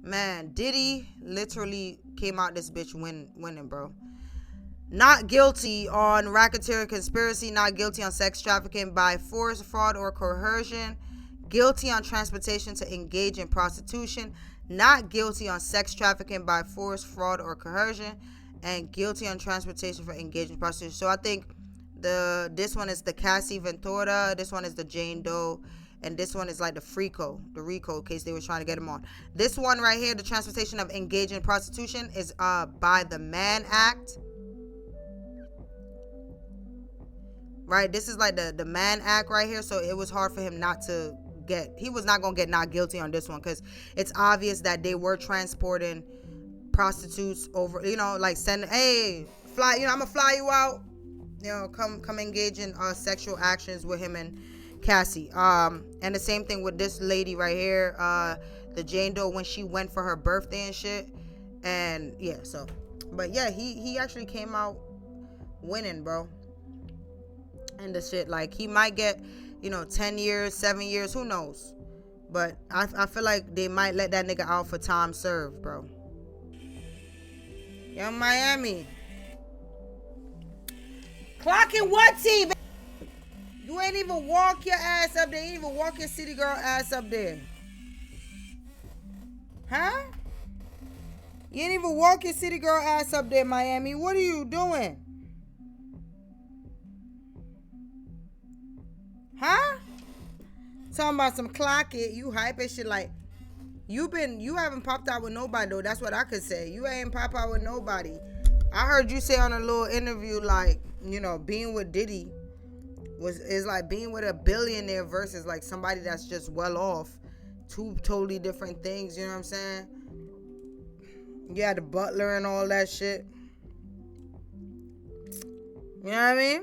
Man, Diddy literally came out this bitch winning, bro. Not guilty on racketeering conspiracy, not guilty on sex trafficking by force, fraud, or coercion, guilty on transportation to engage in prostitution, not guilty on sex trafficking by force, fraud, or coercion, and guilty on transportation for engaging in prostitution. So I think this one is the Cassie Ventura, this one is the Jane Doe, and this one is like the RICO case they were trying to get him on. This one right here, the transportation of engaging in prostitution, is by the Mann Act. Right, this is like the Mann Act right here, so it was hard for him not to get, he was not gonna get not guilty on this one, because it's obvious that they were transporting prostitutes over, like send, hey, fly, I'm gonna fly you out, come engage in sexual actions with him and Cassie. And the same thing with this lady right here, the Jane Doe, when she went for her birthday and shit. And yeah, so, but yeah, he actually came out winning, bro. And the shit, like, he might get 10 years, 7 years, who knows. But I feel like they might let that nigga out for time served, bro. Young Miami, clocking what, T? You ain't even walk your ass up there. You ain't even walk your city girl ass up there. Huh? You ain't even walk your city girl ass up there, Miami. What are you doing? Huh? Talking about some clock it. You hype and shit like you haven't popped out with nobody though. That's what I could say. You ain't pop out with nobody. I heard you say on a little interview like, being with Diddy is like being with a billionaire versus like somebody that's just well off. Two totally different things, you know what I'm saying? You had the butler and all that shit. You know what I mean?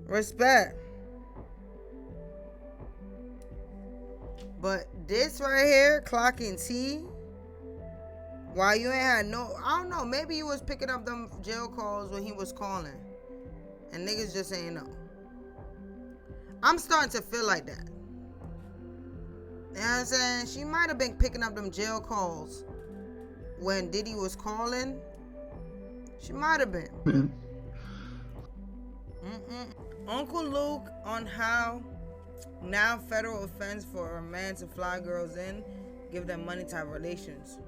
Respect. But this right here, clocking T, why you ain't had I don't know, maybe you was picking up them jail calls when he was calling. And niggas just ain't know. I'm starting to feel like that. You know what I'm saying? She might have been picking up them jail calls when Diddy was calling. She might have been. Uncle Luke on how now federal offense for a man to fly girls in, give them money to have relations.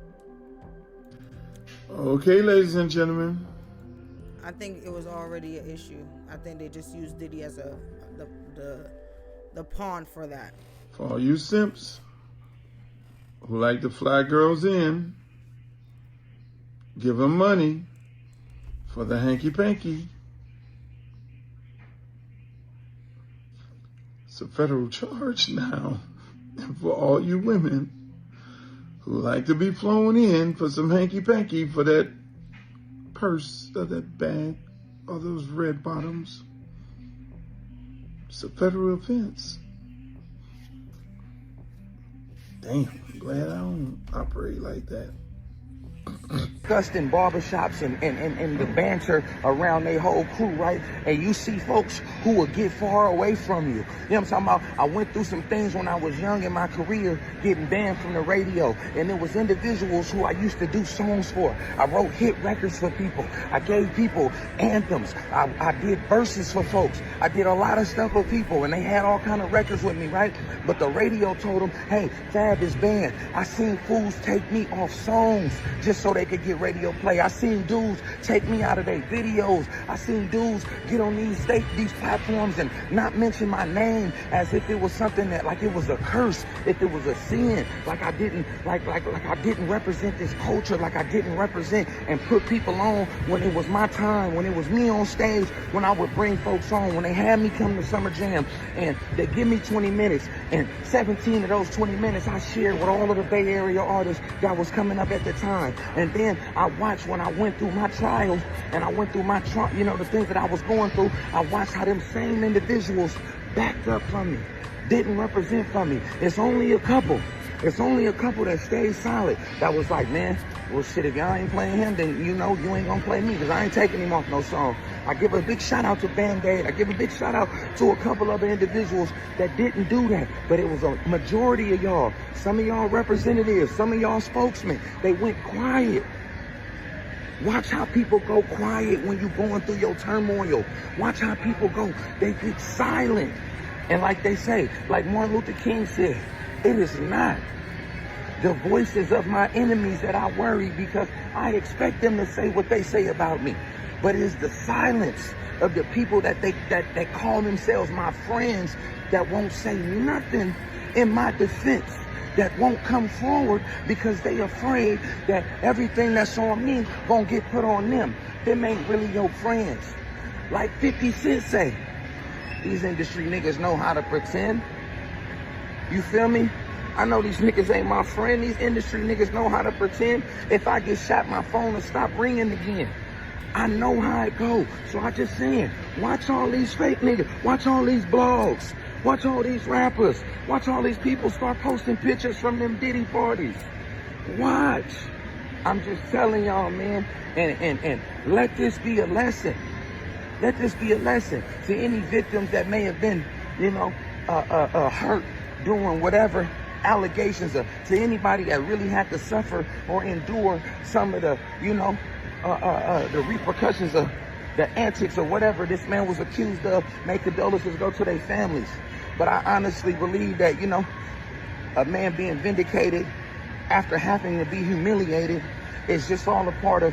Okay, ladies and gentlemen. I think it was already an issue. I think they just used Diddy as the pawn for that. For all you simps who like to fly girls in, give them money for the hanky-panky. It's a federal charge now. And for all you women who like to be flown in for some hanky-panky for that purse or that bag or those red bottoms, it's a federal offense. Damn, I'm glad I don't operate like that. Discussed in barbershops and the banter around their whole crew, right? And you see folks who will get far away from you. You know what I'm talking about? I went through some things when I was young in my career, getting banned from the radio. And there was individuals who I used to do songs for. I wrote hit records for people. I gave people anthems. I did verses for folks. I did a lot of stuff for people, and they had all kind of records with me, right? But the radio told them, hey, Fab is banned. I seen fools take me off songs just so they could get radio play. I seen dudes take me out of their videos. I seen dudes get on these platforms and not mention my name as if it was something that, like it was a curse, if it was a sin, like I didn't I didn't represent this culture, like I didn't represent and put people on when it was my time, when it was me on stage, when I would bring folks on, when they had me come to Summer Jam and they give me 20 minutes and 17 of those 20 minutes I shared with all of the Bay Area artists that was coming up at the time. And then I watched when I went through my trials and I went through my the things that I was going through, I watched how them same individuals backed up from me, didn't represent for me. It's only a couple that stayed solid. That was like, man, well shit, if y'all ain't playing him, then you ain't gonna play me, because I ain't taking him off no song. I give a big shout out to Band-Aid. I give a big shout out to a couple other individuals that didn't do that. But it was a majority of y'all. Some of y'all representatives, some of y'all spokesmen, they went quiet. Watch how people go quiet when you're going through your turmoil. Watch how people go. They get silent. And like they say, like Martin Luther King said, it is not the voices of my enemies that I worry, because I expect them to say what they say about me. But it is the silence of the people that call themselves my friends that won't say nothing in my defense, that won't come forward because they afraid that everything that's on me gonna get put on them. Them ain't really your friends. Like 50 Cent say, these industry niggas know how to pretend. You feel me? I know these niggas ain't my friend. These industry niggas know how to pretend. If I get shot, my phone will stop ringing again. I know how it go. So I just saying, watch all these fake niggas. Watch all these blogs. Watch all these rappers. Watch all these people start posting pictures from them Diddy parties. Watch. I'm just telling y'all, man. And let this be a lesson. Let this be a lesson to any victims that may have been, hurt doing whatever allegations, to anybody that really had to suffer or endure some of the, the repercussions of the antics or whatever this man was accused of. May condolences go to their families. But I honestly believe that, a man being vindicated after having to be humiliated is just all a part of,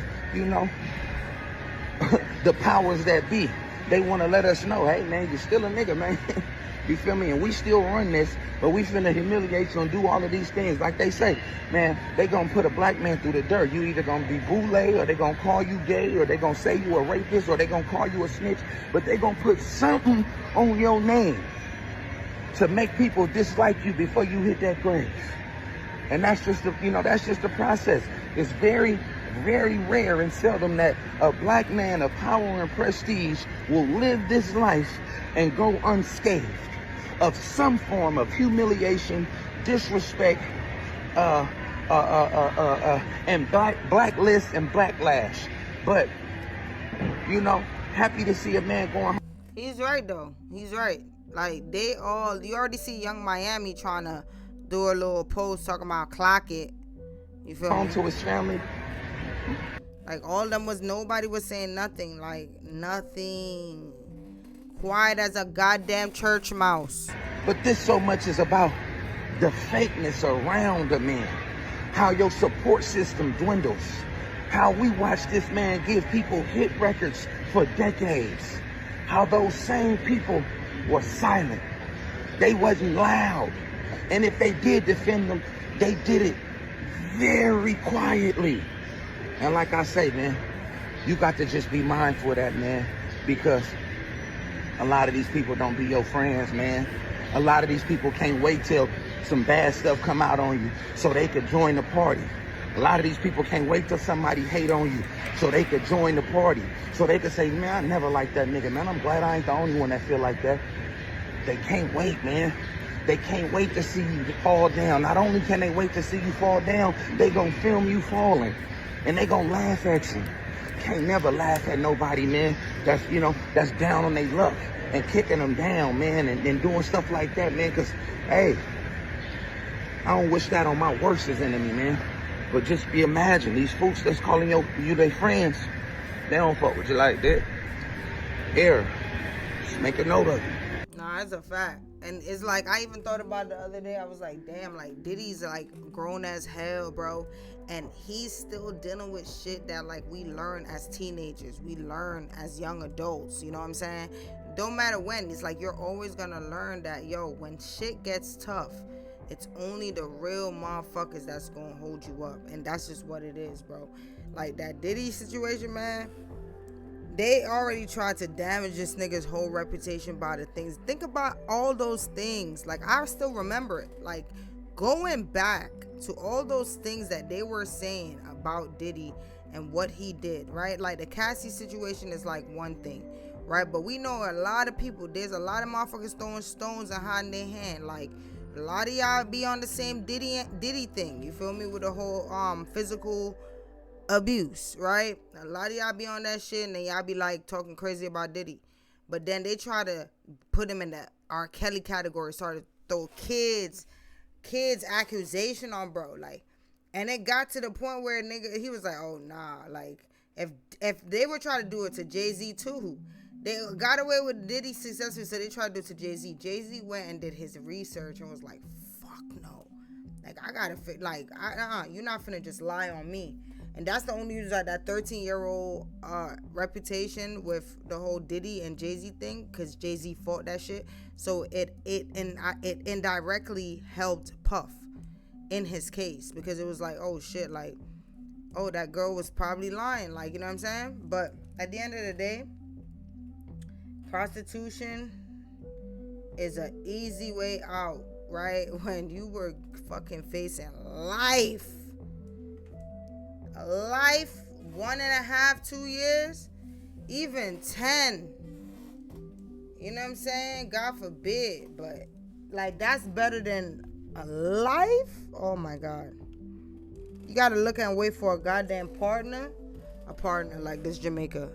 the powers that be. They want to let us know, hey, man, you're still a nigga, man. You feel me? And we still run this, but we finna humiliate you and do all of these things. Like they say, man, they gonna put a black man through the dirt. You either gonna be boule, or they gonna call you gay, or they gonna say you a rapist, or they gonna call you a snitch, but they gonna put something on your name to make people dislike you before you hit that grave. And that's just the process. It's very, very rare and seldom that a black man of power and prestige will live this life and go unscathed of some form of humiliation, disrespect, and blacklist and backlash. But, happy to see a man going home. He's right, though. He's right. Like, you already see Young Miami trying to do a little post talking about clock it. You feel home me? To his family. Like, all of them nobody was saying nothing. Like, nothing. Quiet as a goddamn church mouse. But this so much is about the fakeness around a man. How your support system dwindles. How we watch this man give people hit records for decades. How those same people were silent. They wasn't loud. And if they did defend them, they did it very quietly. And like I say, man, you got to just be mindful of that, man, because a lot of these people don't be your friends, man. A lot of these people can't wait till some bad stuff come out on you so they could join the party. A lot of these people can't wait till somebody hate on you so they could join the party. So they could say, man, I never liked that nigga, man. I'm glad I ain't the only one that feel like that. They can't wait, man. They can't wait to see you fall down. Not only can they wait to see you fall down, they gonna film you falling. And they gonna laugh at you. Can't never laugh at nobody, man, that's down on their luck and kicking them down, man, and doing stuff like that, man, because, hey, I don't wish that on my worst enemy, man. But just imagine, these folks that's calling you their friends, they don't fuck with you like that. Here, just make a note of it. Nah, it's a fact. And it's like, I even thought about it the other day. I was like, damn, like, Diddy's like grown as hell, bro. And he's still dealing with shit that like we learn as teenagers. We learn as young adults. You know what I'm saying? Don't matter when. It's like you're always gonna learn that, when shit gets tough, it's only the real motherfuckers that's gonna hold you up. And that's just what it is, bro. Like that Diddy situation, man. They already tried to damage this nigga's whole reputation by the things. Think about all those things. Like, I still remember it. Like, going back to all those things that they were saying about Diddy and what he did, right? Like, the Cassie situation is like one thing, right? But we know a lot of people, there's a lot of motherfuckers throwing stones and hiding their hand. Like, a lot of y'all be on the same Diddy thing. You feel me? With the whole physical abuse, right? A lot of y'all be on that shit and then y'all be like talking crazy about Diddy. But then they try to put him in the R. Kelly category, started to throw kids accusation on bro. Like, and it got to the point where nigga, he was like, oh nah, like if they were trying to do it to Jay-Z too, they got away with Diddy successfully, so they tried to do it to Jay-Z. Jay-Z went and did his research and was like, fuck no. Like, I gotta you're not finna just lie on me. And that's the only reason that 13-year-old reputation with the whole Diddy and Jay-Z thing, because Jay-Z fought that shit. So it indirectly helped Puff in his case, because it was like, oh shit, like, oh, that girl was probably lying, like, you know what I'm saying? But at the end of the day, prostitution is an easy way out, right? When you were fucking facing life, 1.5, 2 years, even 10. You know what I'm saying? God forbid, but like, that's better than a life. Oh my God. You gotta look and wait for a goddamn partner, a partner like this Jamaica